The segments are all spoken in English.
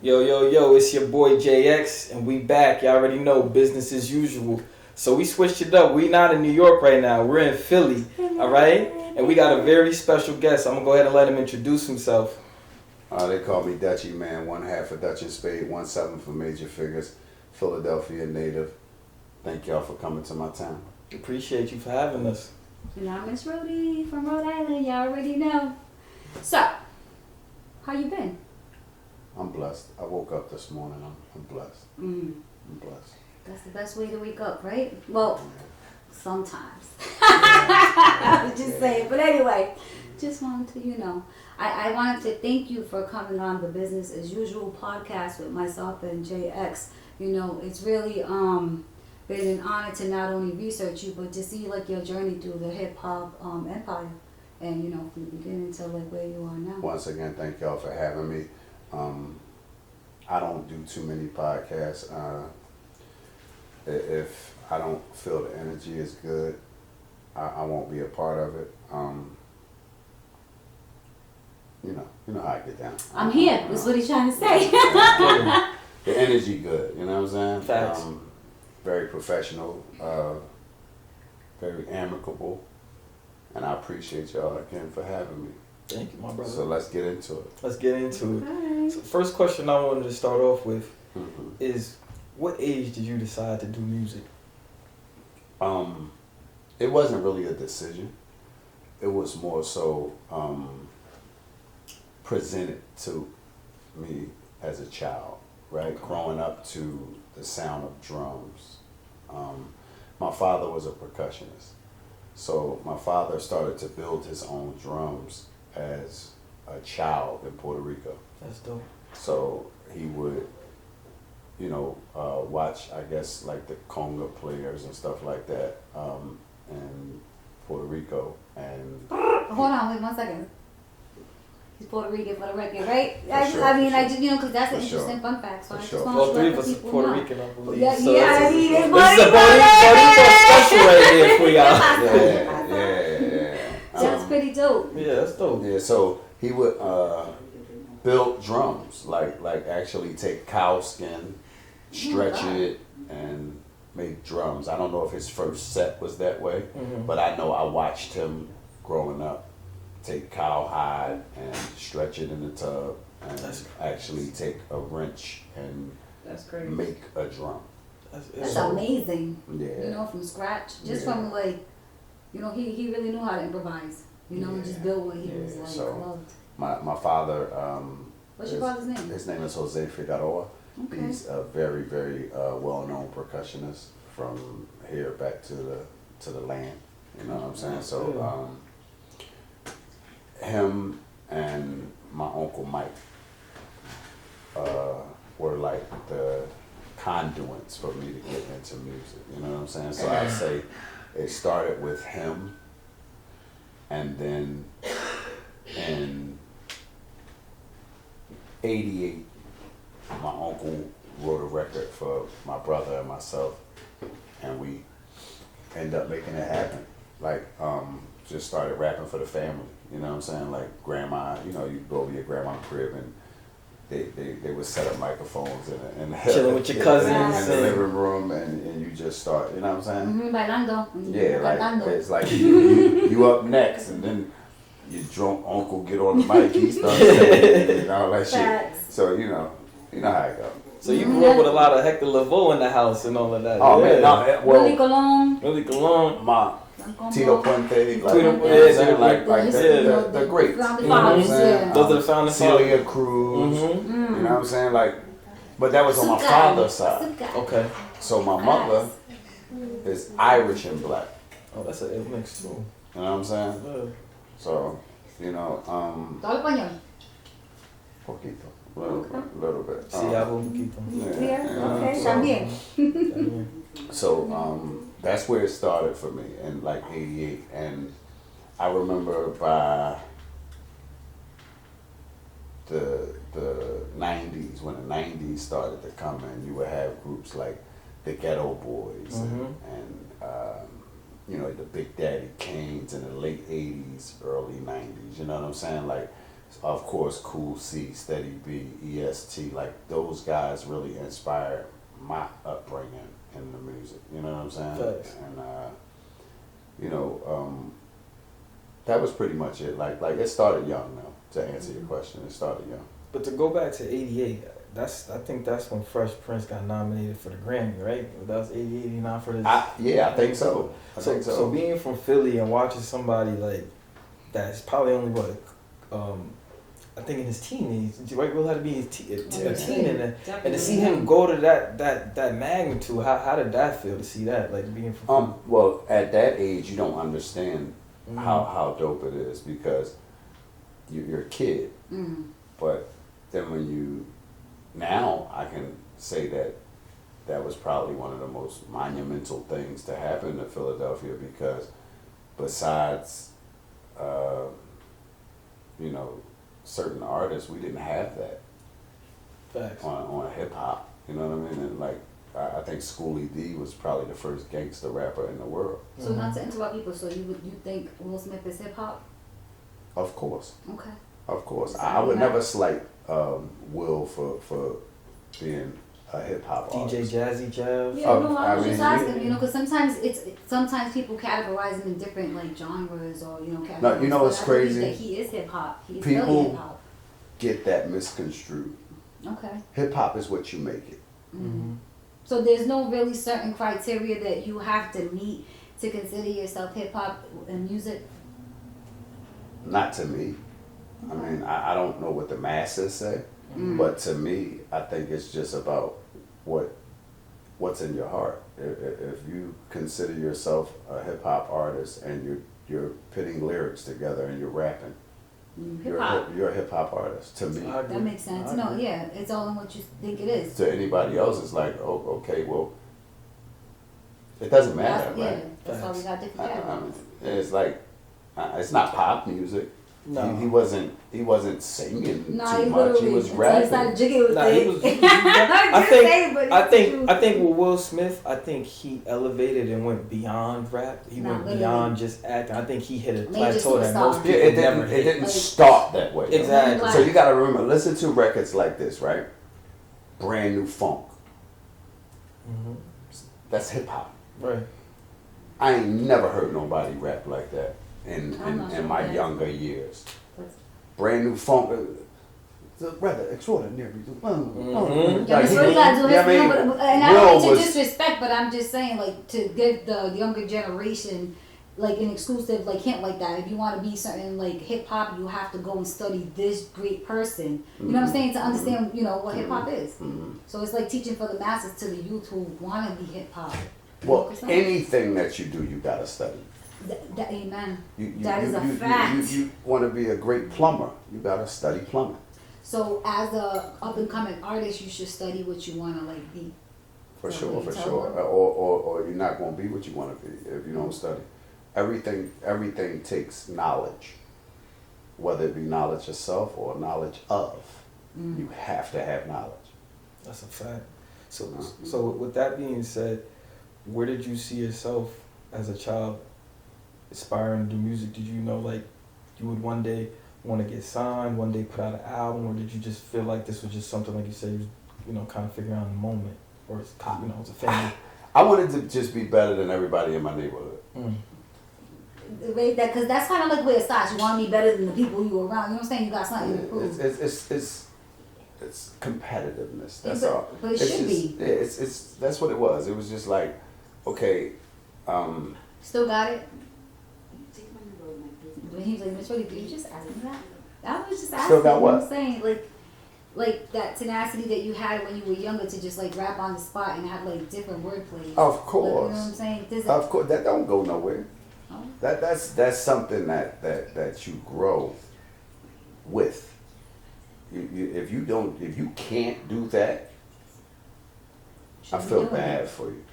Yo, yo, yo, it's your boy JX, and we back. Y'all already know, business as usual. So we switched it up. We not in New York right now. We're in Philly, all right? And we got a very special guest. I'm going to go ahead and let him introduce himself. They call me DutchieMan, 1/2 for Dutch&Spade, 1/7 for MajorFiggas, Philadelphia native. Thank y'all for coming to my town. Appreciate you for having us. And I'm MsRhodey from Rhode Island. Y'all already know. So, how you been? I'm blessed. I woke up this morning. I'm blessed. I'm blessed. That's the best way to wake up, right? Well, sometimes. I was just saying. But anyway, just wanted to, I wanted to thank you for coming on the Business as Usual podcast with myself and JX. It's really been an honor to not only research you, but to see like your journey through the hip hop empire, and from the beginning to like where you are now. Once again, thank y'all for having me. I don't do too many podcasts. If I don't feel the energy is good, I won't be a part of it. You know how I get down. I'm here. That's what he's trying to say. The energy good. You know what I'm saying? Facts. Very professional, very amicable, and I appreciate y'all again for having me. Thank you, my brother. So let's get into it. Let's get into Okay. it. So first question I wanted to start off with is, what age did you decide to do music? It wasn't really a decision. It was more so presented to me as a child, right? Growing up to the sound of drums. My father was a percussionist. So my father started to build his own drums as a child in Puerto Rico. That's dope. So he would, watch, I guess, like the conga players and stuff like that in Puerto Rico. And Hold on, wait 1 second. He's Puerto Rican for the record, right? I just, because that's an For sure. interesting fun fact. So For I sure. just want Well, to three let of the us are people Puerto know. Rican, I believe. Yeah, So yeah, this I mean, it's is a Boricua special right here for y'all. yeah. That's pretty dope. Yeah, that's dope. Yeah, so he would build drums, like actually take cow skin, stretch it, and make drums. I don't know if his first set was that way, but I know I watched him growing up take cowhide and stretch it in the tub and actually take a wrench and That's crazy. make a drum. That's amazing. Yeah. From scratch, just Yeah. from like, he really knew how to improvise. And just build what he was like So loved. my father. What's your father's name? His name is Jose Figueroa. Okay. He's a very, very well-known percussionist from here back to the land. You know what I'm saying? So him and my uncle Mike were like the conduits for me to get into music. You know what I'm saying? So I'd say it started with him, and then in '88, my uncle wrote a record for my brother and myself, and we ended up making it happen. Like, just started rapping for the family. You know what I'm saying? Like grandma, you go over your grandma's crib and they would set up microphones and Chilling with your cousins in the living room, and you just start. You know what I'm saying? Bailando. Yeah, Bailando. it's like you up next, and then your drunk uncle get on the mic, he starts saying and all that shit. So you know how it goes. So you grew up with a lot of Hector Lavoe in the house and all of that. Oh man, Willie Colon. Really Cologne. My Tito Puente, they're great. Founding fathers, yeah. Those are the founding Celia fathers. Cruz, you know what I'm saying? Like, but that was on my father's side. Okay. So my mother is Irish and black. Oh, that's a ill mix too. You know what I'm saying? Yeah. So, Todo español. poquito, little bit. Sí, hablo un poquito. Okay, también. So that's where it started for me in like '88, and I remember by the 90s, when the 90s started to come in, you would have groups like the Ghetto Boys and the Big Daddy Kanes in the late '80s, early '90s. You know what I'm saying? Like of course, Cool C, Steady B, EST, like those guys really inspired my upbringing in the music. You know what I'm saying? Thanks. And that was pretty much it. Like it started young though. To answer your question, it started young. But to go back to '88, I think that's when Fresh Prince got nominated for the Grammy, right? That was '88, '89 for this. Yeah, I think so. I think so. So being from Philly and watching somebody like that's probably only I think in his teenage, right? Will have to be a teen, and to see him go to that magnitude, how did that feel to see that, like being from? Well, at that age, you don't understand how dope it is because you're a kid, but then now I can say that was probably one of the most monumental things to happen to Philadelphia because besides, certain artists, we didn't have that. Facts. on hip hop. You know what I mean? And like I think Schoolie D was probably the first gangster rapper in the world. So not to interrupt people, so you think Will Smith is hip hop? Of course. Okay. Of course. I would never slight Will for being a hip hop DJ artist. Jazzy Jeff. Yeah, no, I was just asking, because sometimes people categorize him in different like genres or categories. No, you know what's I believe crazy? that he is hip hop. He's People really hip hop. get that misconstrued. Okay. Hip hop is what you make it. So there's no really certain criteria that you have to meet to consider yourself hip hop in music. Not to me. I mean, I don't know what the masses say, but to me, I think it's just about what's in your heart. If you consider yourself a hip hop artist and you're pitting lyrics together and you're rapping, you're a hip hop artist. To me, that makes sense. No, yeah, it's all in what you think it is. To anybody else, it's like, oh, okay, well, it doesn't matter, right? Yeah, that's why we got different categories. It's like it's not pop music. No. He wasn't singing too much. He was He rapping. started jigging with Nah, it. he was. I think with Will Smith, I think he elevated and went beyond rap. He went beyond just acting. I think he hit a plateau that most people never hit. It didn't start that way. Exactly. So you got to remember, listen to records like this, right? Brand New Funk. That's hip hop. Right. I ain't never heard nobody rap like that in my younger years. Brand New Funk. Rather extraordinary. Yeah, that's what you gotta do. And I don't mean to disrespect, but I'm just saying, like, to give the younger generation like an exclusive like hint like that. If you want to be certain like hip hop, you have to go and study this great person. You know what I'm saying, to understand what hip hop is. So it's like teaching for the masses to the youth who want to be hip hop. Well, anything that you do, you gotta study. Amen. That is a fact. You want to be a great plumber, you gotta study plumbing. So as a up and coming artist, you should study what you want to like be. For sure. Or you're not gonna be what you want to be if you don't study. Everything takes knowledge, whether it be knowledge yourself or knowledge of. You have to have knowledge. That's a fact. So with that being said, where did you see yourself as a child aspiring to do music? Did you know like you would one day want to get signed, one day put out an album, or did you just feel like this was just something like you said, kind of figuring out in the moment, or it's it's a family? I wanted to just be better than everybody in my neighborhood. Because that's kind of like where it starts. You want to be better than the people you were around. You know what I'm saying? You got something to prove. It's competitiveness. That's all. But it should be. Yeah, that's what it was. It was just like, okay. Still got it. When he was like, MsRhodey, did you just ask me that? I was just asking. Still got what? You know what I'm saying? Like that tenacity that you had when you were younger to just like rap on the spot and have like different wordplays. Of course. Like, you know what I'm saying? Of course, that don't go nowhere. Oh. That's something that you grow with. If you can't do that, I feel bad for you.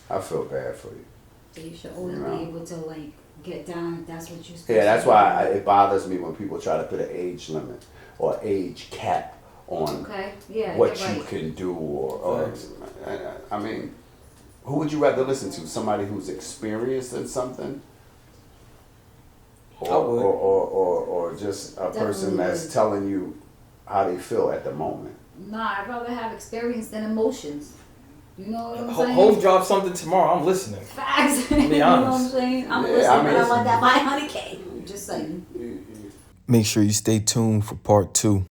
I feel bad for you. So you should always be able to like get down if that's what you're supposed Yeah, that's to why it bothers me when people try to put an age limit or age cap on what you can do or I mean, who would you rather listen to? Somebody who's experienced in something or just a person Definitely that's would. telling you how they feel at the moment? Nah, I'd rather have experience than emotions. You know what I'm saying? Hove drop something tomorrow. I'm listening. Facts. Be You know what I'm honest. saying? I'm Yeah, listening, I mean, but I want that 500K. Just saying. Make sure you stay tuned for part 2.